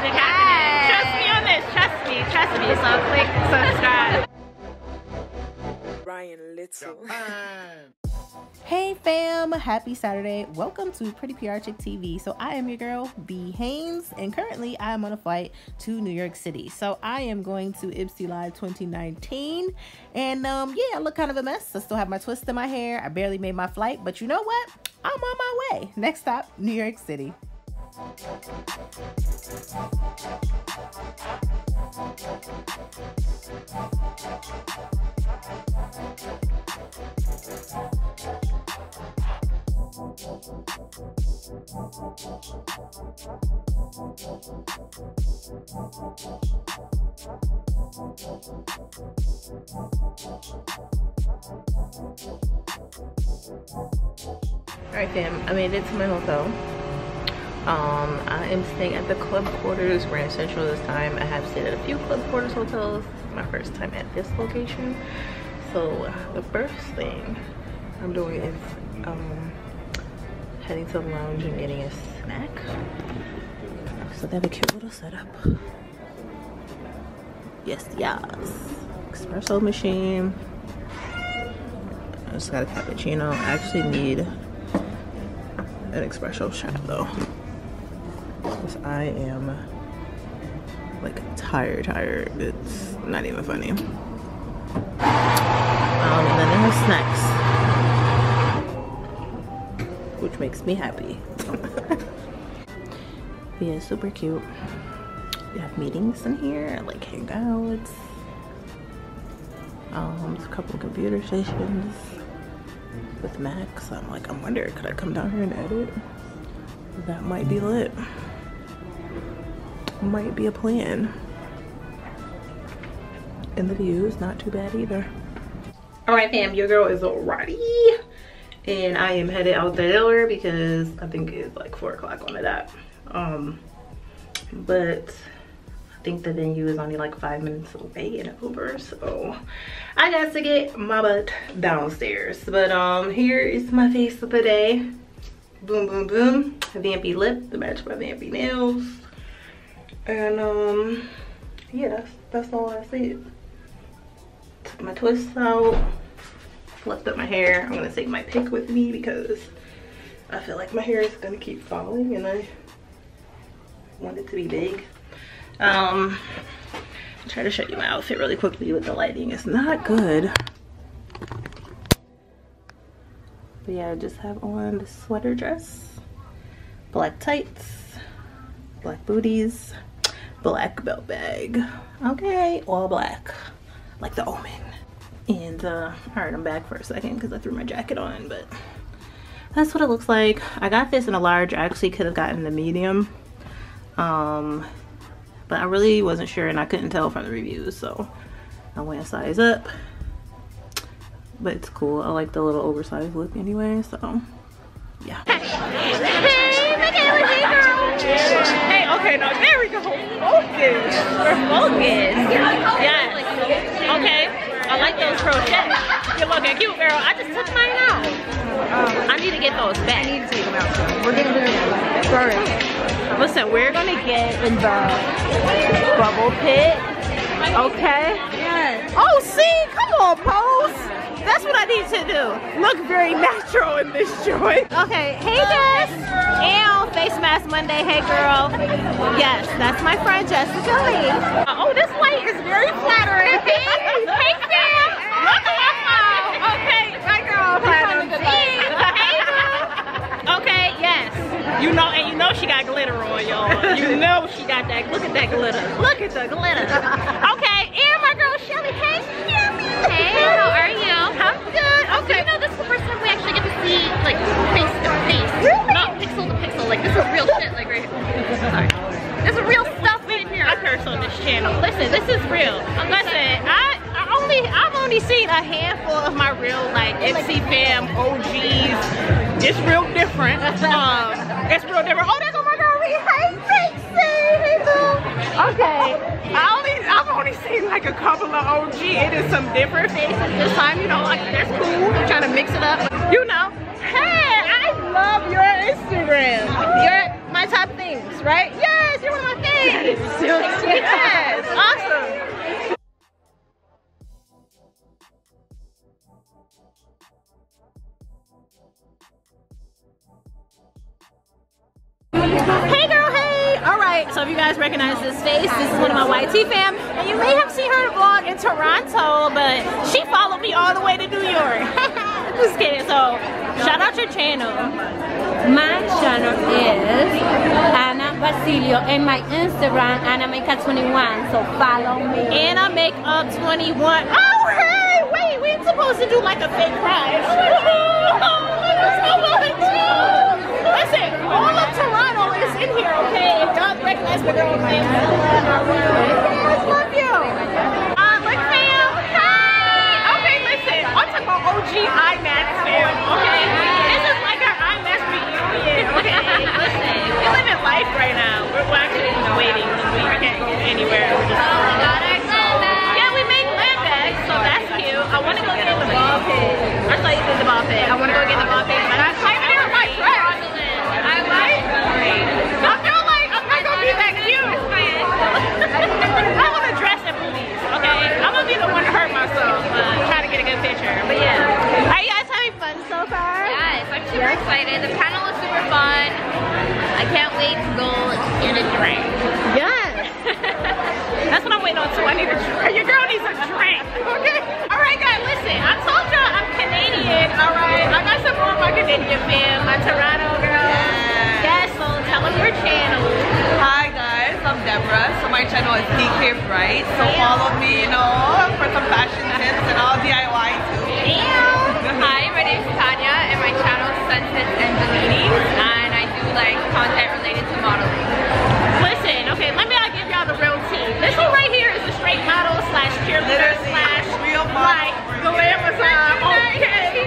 magic happening. Trust me on this. Trust me. So click subscribe. Ryan Little. Hey fam, happy Saturday. Welcome to PrettyPRChickTV. So I am your girl, B. Haynes, and currently I am on a flight to New York City. So I am going to Ipsy Live 2019. And yeah, I look kind of a mess. I still have my twist in my hair. I barely made my flight, but you know what? I'm on my way. Next stop, New York City. Alright fam, I made it to my hotel. I am staying at the Club Quarters Grand Central this time. I have stayed at a few Club Quarters hotels. My first time at this location. So the first thing I'm doing is heading to the lounge and getting a snack. So they have a cute little setup. Yes. Espresso machine. I just got a cappuccino. I actually need an espresso shot though, because I am like tired. It's not even funny. And then they have snacks, which makes me happy. Yeah, super cute. We have meetings in here, like hangouts. There's a couple of computer stations with Macs. I'm wondering, could I come down here and edit? That might be lit. Might be a plan. And the view is not too bad either. Alright fam, your girl is already, and I am headed out the door because I think it's like 4 o'clock on the dot. But I think the venue is only like 5 minutes away and over, so I got to get my butt downstairs. But here is my face of the day. Boom boom boom. Vampy lip to match my vampy nails. And yeah, that's all I see. Took my twists out, flipped up my hair. I'm gonna take my pick with me because I feel like my hair is gonna keep falling and I want it to be big. I'll try to show you my outfit really quickly with the lighting. It's not good. But yeah, I just have on the sweater dress, black tights, black booties, black belt bag. Okay, all black, like the Omen. And all right, I'm back for a second because I threw my jacket on, but that's what it looks like. I got this in a large. I actually could have gotten the medium. But I really wasn't sure and I couldn't tell from the reviews, so I went a size up. But it's cool. I like the little oversized look anyway, so yeah. Hey, Michaela, hey girl. Hey, okay, now there we go. Focus. We're focused. Yes. Okay. I like those crochets. You're looking cute, girl. I just took mine out. I need to get those back. I need to take them out. We're gonna do it first. Listen, we're gonna get in the bubble pit. Okay? Yes. Oh, see? Come on, pose. That's what I need to do. Look very natural in this joint. Okay, hey Jess. And Face Mask Monday, hey girl. Yes, that's my friend Jessica Lee. Oh, this light is very flattering. Hey Sam. Look at my phone. Okay, my girl. Okay, yes. You know, and you know she got glitter on, y'all. You know she got that. Look at that glitter. Look at the glitter. Okay, and my girl Shelly. Hey, Shelly. Hey, how are you? I'm good. Okay. You know, this is the first time we actually get to see, like, face to face. Really? Not pixel to pixel. Like, this is real shit, like, right here. Sorry. This is real stuff in here. I curse on this channel. Listen, this is real. Listen, I've only seen a handful of my real, like, Ipsy fam OGs. It's real different. It's real different. Oh, that's what my girl Lee. Hey, Trixie. Okay. I've only seen like a couple of OG. It is some different faces this time. You know, like that's cool. I'm trying to mix it up. You know. Hey, I love your Instagram. You're my top things, right? Yes, you're one of my things. Hey girl, hey! Alright, so if you guys recognize this face, this is one of my YT fam, and you may have seen her vlog in Toronto, but she followed me all the way to New York. Just kidding. So, shout out your channel. My channel is Anna Basilio, and my Instagram, Anna Makeup 21, so follow me. Anna Makeup 21. Oh, hey! Wait, we ain't supposed to do like a fake cry. Listen, all of Toronto is in here, okay? If y'all recognize the girl name, yes, love you. Look, fam. Hi. Okay, listen. I'm talking about OG IMAX fam, okay? This is like our IMAX reunion, okay? Listen, we're living life right now. We're actually just waiting because we can't go anywhere. We're just, yeah, we make land bags, so that's cute. I want to go get the ball pit. I saw you did the ball pit. I want to go get the ball pit, but I can't hear my dress. I feel like I'm not gonna be that cute. I want to dress in movies, okay? I'm gonna be the one to hurt myself, try to get a good picture. But yeah, are you guys having fun so far? Yes, I'm super excited. The panel is super fun. I can't wait to go get a drink. Yes. That's what I'm waiting on too. I need a drink. Your girl needs a drink, okay? All right, guys, listen. I told y'all I'm Canadian, all right? I got some more of my Canadian fam, my Toronto girl. Yes, so tell them your channel. Hi guys, I'm Deborah. So my channel is DK Bright. So follow me, you know, for some fashion tips and all DIY too. Hi, my name is Tanya, and my channel is Sunsets and Bellinis, and I do like content related to modeling. Listen, okay, let me give y'all the real tea. This one right here is a straight model slash cheerleader slash real like glamazon. Okay,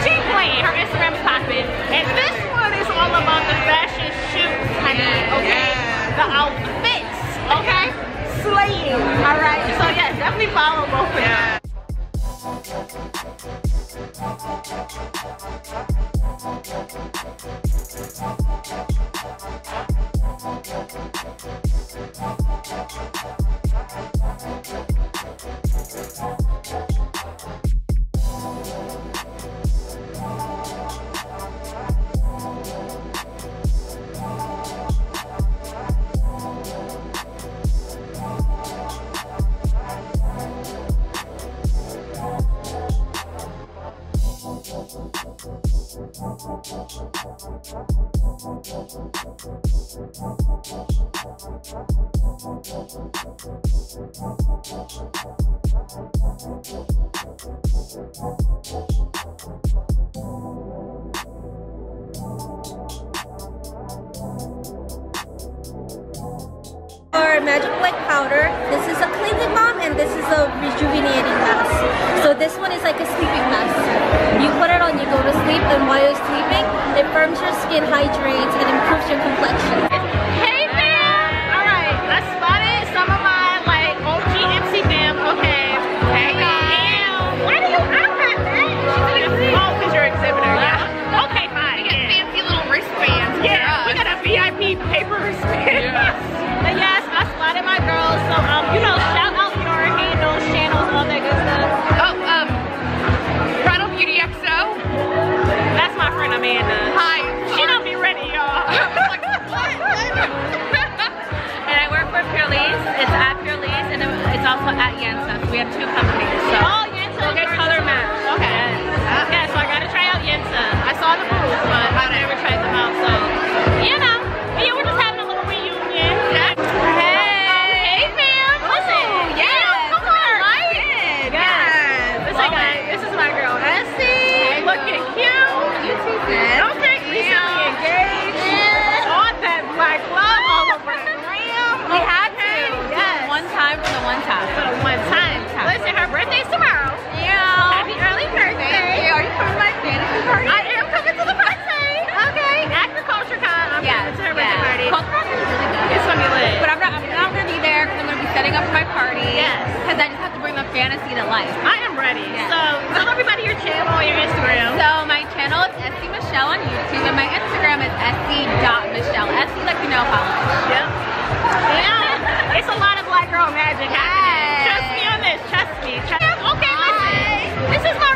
she playing. Her Instagram is popping, and this one is all about the fashion shoots, honey. Okay, the outfits. Okay, slaying. All right, so yeah, definitely follow both of them. Magic White Powder. This is a cleansing balm and this is a rejuvenating mask. So this one is like a sleeping mask. You put it on, you go to sleep, and while you're sleeping, it firms your skin, hydrates, and improves your complexion. Hey fam! Alright, I spotted some of my like OG Ipsy fam, okay? Hey guys! Why do you have that? Oh, because you're an exhibitor, yeah. Okay, fine. We get fancy little wristbands. Yeah, we got a VIP paper wristband. But yes, I spotted my girls, so you know, shout out your handles, channels, all that good stuff. Oh, Bridal Beauty XO. That's my friend Amanda. Hi. She don't be ready, y'all. Like, what? And I work for Purely's. It's at Purely's, and it's also at Yensa. So we have two companies. So Yensa. we'll get color match. Okay. Yeah, so I gotta try out Yensa. I saw the booth, but I've never tried them out, so you know. But yeah, we're just having a little reunion. Yeah. Hey fam. Listen. Yeah. Come on, right? Yes. Listen, guys. This is my girl Essie. Looking cute. You too, sis. Okay. Recently engaged. On that black love all over the gram. We had to. Yes. One time for the one time. For the one time. Listen, her birthday's tomorrow. Yeah. Happy early birthday. Are you coming to my fantasy party? I am coming to the birthday. Okay. Agriculture Con. I'm coming to her birthday party. Culture is really good. It's gonna be lit. But I'm not gonna be there because I'm gonna be setting up my party. Yes. Because I just have to bring the fantasy to life. I am ready. Yes. So tell everybody your channel and your Instagram. So my channel is Essie Michelle on YouTube, and my Instagram is Essie.Michelle. Essie like you know polish. Yep. Yeah. It's a lot of black girl magic happening. Trust me on this. Trust me. Okay, listen. This is my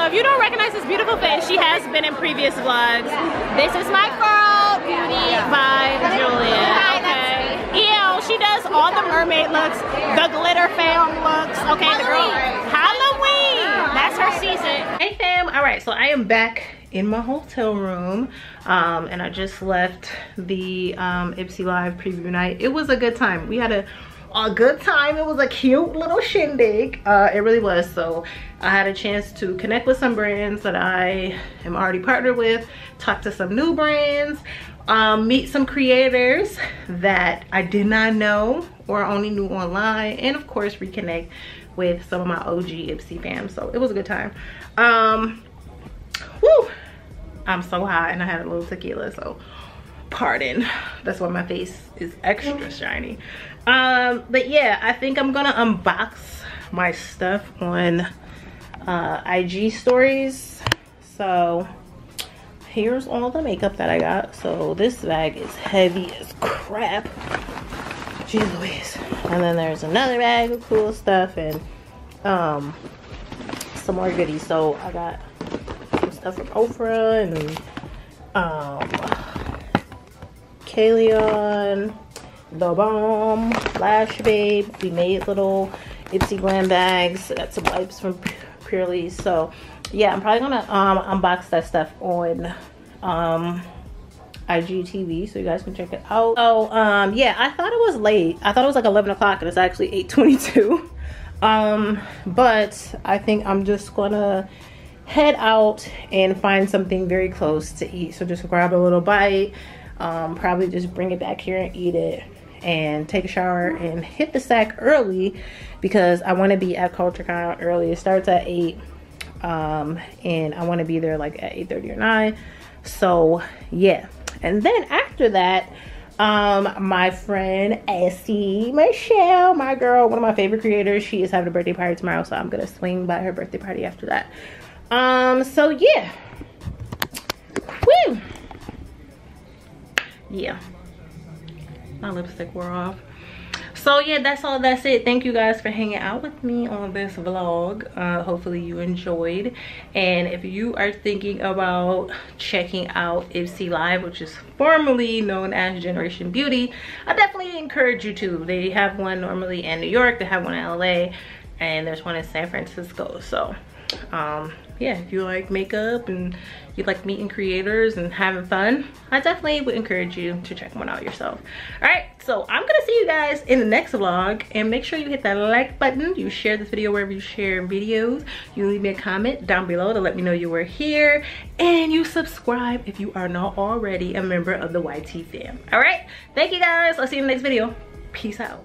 so if you don't recognize this beautiful face, she has been in previous vlogs. This is my girl, Beauty by Julia. Okay. Ew, she does all the mermaid looks, the glitter fam looks. Okay, the girl. Halloween. That's her season. Hey fam. All right, so I am back in my hotel room, and I just left the Ipsy Live preview night. It was a good time. We had a good time. It was a cute little shindig. It really was. So I had a chance to connect with some brands that I am already partnered with, talk to some new brands, meet some creators that I did not know or only knew online, and of course reconnect with some of my OG Ipsy fam. So it was a good time. Woo! I'm so hot and I had a little tequila, so pardon. That's why my face is extra shiny. But yeah, I think I'm gonna unbox my stuff on IG stories. So here's all the makeup that I got. So this bag is heavy as crap. Jeez Louise. And then there's another bag of cool stuff and some more goodies. So I got some stuff from Oprah and Kalion, The Bomb, Lash Babe. We made little Ipsy Glam bags. I got some wipes from Purely. So yeah, I'm probably gonna unbox that stuff on IGTV, so you guys can check it out. So yeah, I thought it was late. I thought it was like 11 o'clock and it's actually 8:22. But I think I'm just gonna head out and find something very close to eat. So just grab a little bite, probably just bring it back here and eat it, and take a shower and hit the sack early because I want to be at CultureCon early. It starts at 8, and I want to be there like at 8:30 or 9. So yeah, and then after that, my friend Essie Michelle, my girl, one of my favorite creators, she is having a birthday party tomorrow, so I'm gonna swing by her birthday party after that. So yeah, woo, yeah, my lipstick wore off. So yeah, that's it. Thank you guys for hanging out with me on this vlog. Hopefully you enjoyed, and if you are thinking about checking out Ipsy Live, which is formerly known as Generation Beauty, I definitely encourage you to. They have one normally in New York, they have one in LA, and there's one in San Francisco. So yeah, if you like makeup and you like meeting creators and having fun, I definitely would encourage you to check one out yourself. All right, so I'm gonna see you guys in the next vlog, and make sure you hit that like button, you share this video wherever you share videos, you leave me a comment down below to let me know you were here, and you subscribe if you are not already a member of the YT fam. All right, thank you guys. I'll see you in the next video. Peace out.